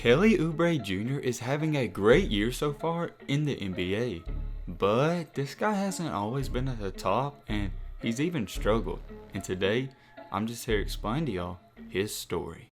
Kelly Oubre Jr. is having a great year so far in the NBA, but this guy hasn't always been at the top and he's even struggled. And today, I'm just here to explain to y'all his story.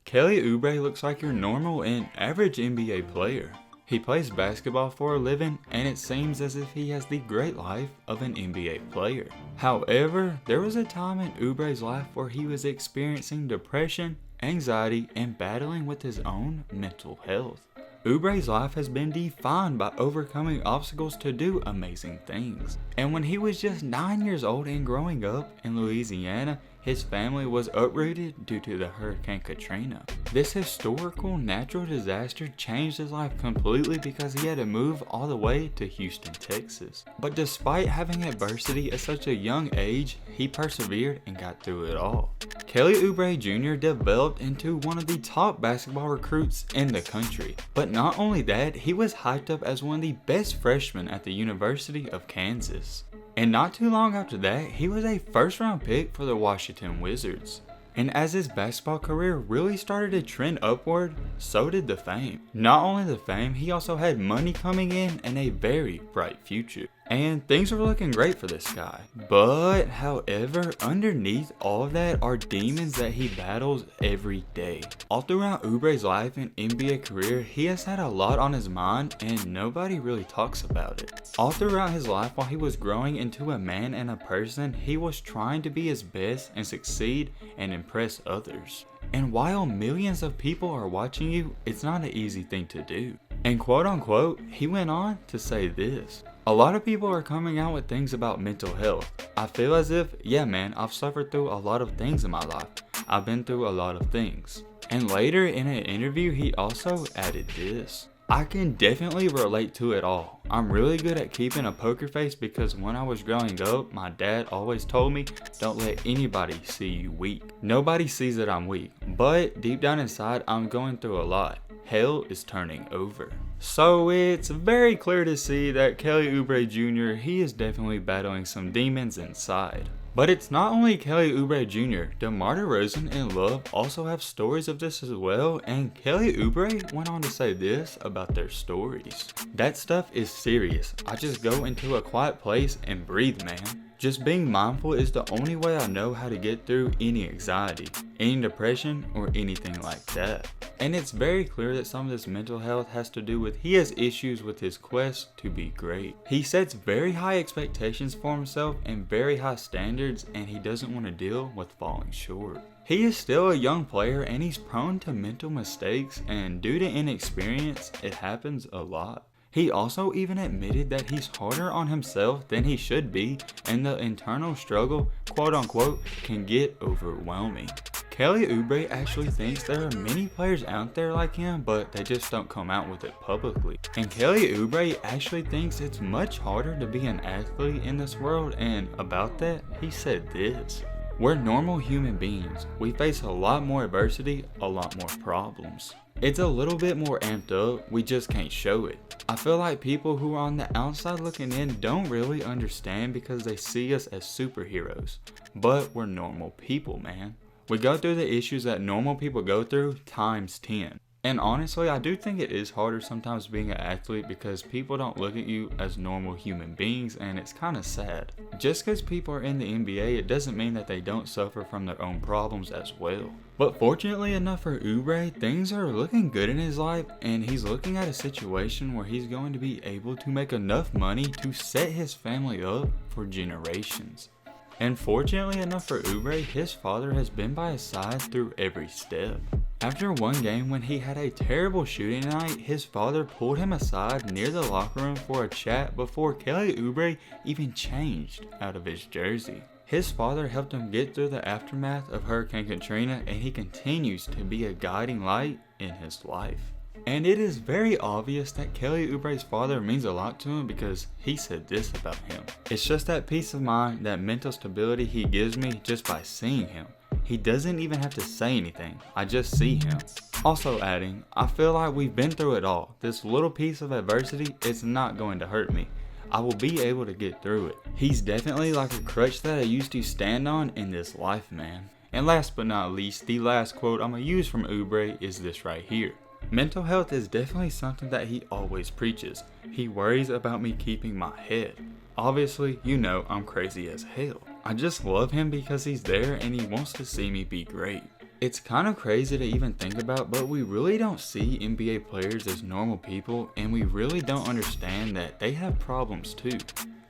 Kelly Oubre looks like your normal and average NBA player. He plays basketball for a living, and it seems as if he has the great life of an NBA player. However, there was a time in Oubre's life where he was experiencing depression, anxiety, and battling with his own mental health. Oubre's life has been defined by overcoming obstacles to do amazing things. And when he was just 9 years old and growing up in Louisiana, his family was uprooted due to the Hurricane Katrina. This historical natural disaster changed his life completely because he had to move all the way to Houston, Texas. But despite having adversity at such a young age, he persevered and got through it all. Kelly Oubre Jr. developed into one of the top basketball recruits in the country. But not only that, he was hyped up as one of the best freshmen at the University of Kansas. And not too long after that, he was a first-round pick for the Washington Wizards. And as his basketball career really started to trend upward, so did the fame. Not only the fame, he also had money coming in and a very bright future. And things were looking great for this guy. But, however, underneath all of that are demons that he battles every day. All throughout Oubre's life and NBA career, he has had a lot on his mind and nobody really talks about it. All throughout his life while he was growing into a man and a person, he was trying to be his best and succeed and impress others. And while millions of people are watching you, it's not an easy thing to do. And quote unquote, he went on to say this: "A lot of people are coming out with things about mental health. I feel as if, yeah man, I've suffered through a lot of things in my life. I've been through a lot of things." And later in an interview, he also added this: "I can definitely relate to it all. I'm really good at keeping a poker face because when I was growing up, my dad always told me, don't let anybody see you weak. Nobody sees that I'm weak, but deep down inside, I'm going through a lot. Hell is turning over." So it's very clear to see that Kelly Oubre Jr., he is definitely battling some demons inside. But it's not only Kelly Oubre Jr. DeMar DeRozan and Love also have stories of this as well, and Kelly Oubre went on to say this about their stories: "That stuff is serious. I just go into a quiet place and breathe, man. Just being mindful is the only way I know how to get through any anxiety, any depression, or anything like that." And it's very clear that some of this mental health has to do with he has issues with his quest to be great. He sets very high expectations for himself and very high standards, and he doesn't want to deal with falling short. He is still a young player and he's prone to mental mistakes, and due to inexperience, it happens a lot. He also even admitted that he's harder on himself than he should be, and the internal struggle, quote unquote, can get overwhelming. Kelly Oubre actually thinks there are many players out there like him, but they just don't come out with it publicly. And Kelly Oubre actually thinks it's much harder to be an athlete in this world, and about that, he said this: "We're normal human beings. We face a lot more adversity, a lot more problems. It's a little bit more amped up, we just can't show it. I feel like people who are on the outside looking in don't really understand because they see us as superheroes. But we're normal people, man. We go through the issues that normal people go through times 10. And honestly, I do think it is harder sometimes being an athlete because people don't look at you as normal human beings, and it's kind of sad. Just because people are in the NBA, it doesn't mean that they don't suffer from their own problems as well." But fortunately enough for Oubre, things are looking good in his life, and he's looking at a situation where he's going to be able to make enough money to set his family up for generations. And fortunately enough for Oubre, his father has been by his side through every step. After one game when he had a terrible shooting night, his father pulled him aside near the locker room for a chat before Kelly Oubre even changed out of his jersey. His father helped him get through the aftermath of Hurricane Katrina, and he continues to be a guiding light in his life. And it is very obvious that Kelly Oubre's father means a lot to him because he said this about him: "It's just that peace of mind, that mental stability he gives me just by seeing him. He doesn't even have to say anything, I just see him." Also adding, "I feel like we've been through it all. This little piece of adversity, it's not going to hurt me. I will be able to get through it. He's definitely like a crutch that I used to stand on in this life, man." And last but not least, the last quote I'm gonna use from Oubre is this right here. Mental health is definitely something that he always preaches. He worries about me keeping my head. Obviously, you know I'm crazy as hell. I just love him because he's there and he wants to see me be great. It's kind of crazy to even think about, but we really don't see NBA players as normal people, and we really don't understand that they have problems too.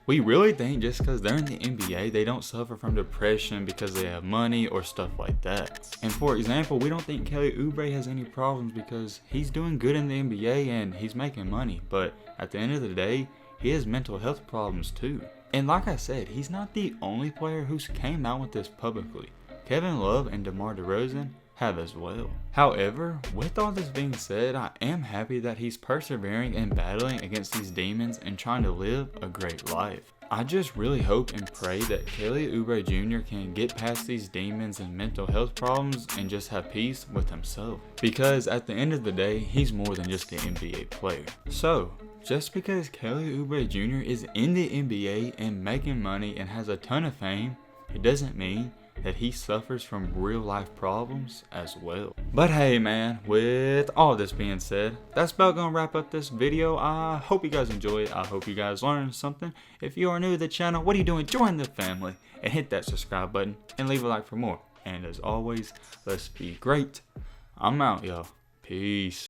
We really think just because they're in the NBA, they don't suffer from depression because they have money or stuff like that. And for example, we don't think Kelly Oubre has any problems because he's doing good in the NBA and he's making money. But at the end of the day, he has mental health problems too. And like I said, he's not the only player who's came out with this publicly. Kevin Love and DeMar DeRozan have as well. However, with all this being said, I am happy that he's persevering and battling against these demons and trying to live a great life. I just really hope and pray that Kelly Oubre Jr. can get past these demons and mental health problems and just have peace with himself. Because at the end of the day, he's more than just an NBA player. So, just because Kelly Oubre Jr. is in the NBA and making money and has a ton of fame, it doesn't mean that he suffers from real life problems as well. But hey man, with all this being said, that's about gonna wrap up this video. I hope you guys enjoyed. I hope you guys learned something. If you are new to the channel, what are you doing? Join the family and hit that subscribe button and leave a like for more. And as always, let's be great. I'm out, y'all. Peace.